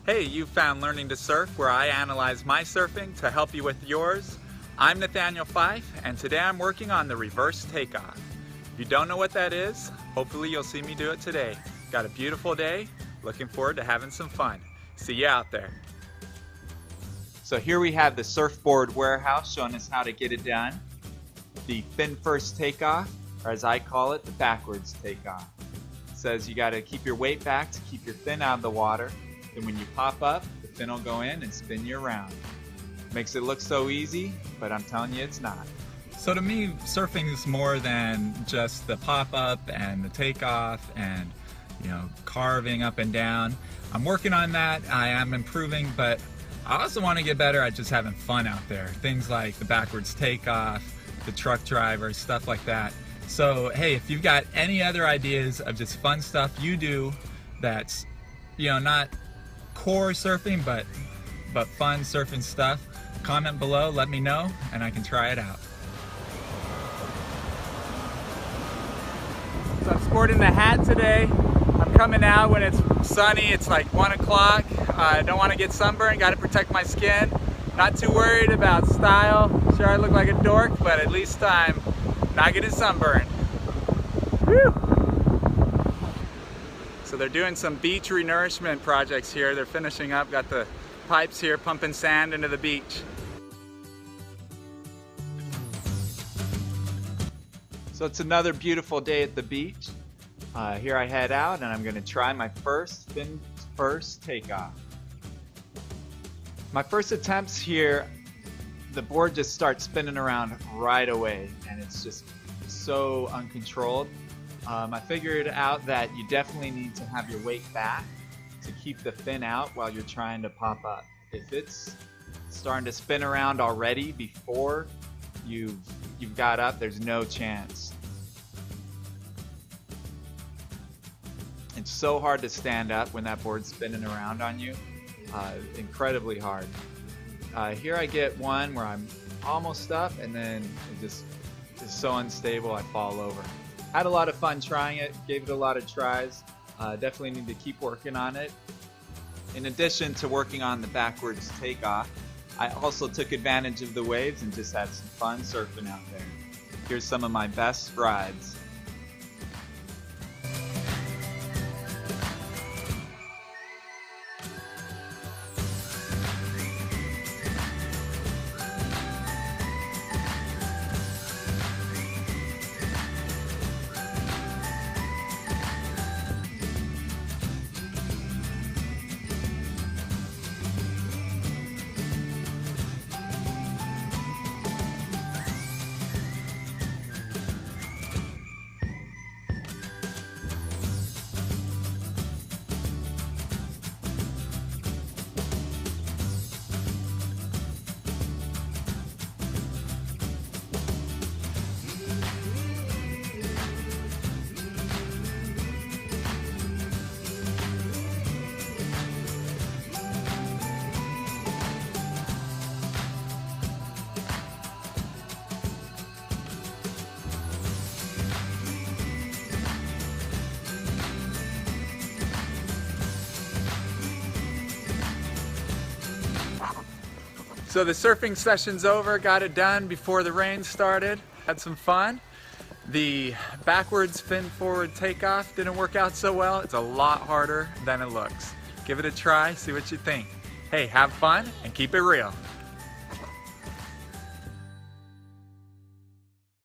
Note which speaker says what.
Speaker 1: Hey, you found Learning to Surf, where I analyze my surfing to help you with yours. I'm Nathaniel Fife, and today I'm working on the reverse takeoff. If you don't know what that is, hopefully you'll see me do it today. Got a beautiful day, looking forward to having some fun. See you out there. So here we have the surfboard warehouse showing us how to get it done. The fin first takeoff, or as I call it, the backwards takeoff. It says you got to keep your weight back to keep your fin out of the water. Then when you pop up, the fin will go in and spin you around. Makes it look so easy, but I'm telling you it's not.
Speaker 2: So to me, surfing is more than just the pop-up and the takeoff and, carving up and down. I'm working on that. I am improving, but I also want to get better at just having fun out there. Things like the backwards takeoff, the truck driver, stuff like that. So hey, if you've got any other ideas of just fun stuff you do that's, not core surfing, but fun surfing stuff, comment below, let me know, and I can try it out.
Speaker 1: So I'm sporting the hat today. I'm coming out when it's sunny. It's like 1 o'clock. I don't want to get sunburned. Got to protect my skin. Not too worried about style. Sure, I look like a dork, but at least I'm not getting sunburned. Whew. So they're doing some beach renourishment projects here. They're finishing up, got the pipes here pumping sand into the beach. So it's another beautiful day at the beach. Here I head out and I'm going to try my first fin first takeoff. My first attempts here, the board just starts spinning around right away and it's just so uncontrolled. I figured out that you definitely need to have your weight back to keep the fin out while you're trying to pop up. If it's starting to spin around already before you've got up, there's no chance. It's so hard to stand up when that board's spinning around on you. Incredibly hard. Here I get one where I'm almost up and then it just is so unstable I fall over. Had a lot of fun trying it, gave it a lot of tries. Definitely need to keep working on it. In addition to working on the backwards takeoff, I also took advantage of the waves and just had some fun surfing out there. Here's some of my best rides. So the surfing session's over, got it done before the rain started. Had some fun. The backwards fin forward takeoff didn't work out so well. It's a lot harder than it looks. Give it a try, see what you think. Hey, have fun and keep it real.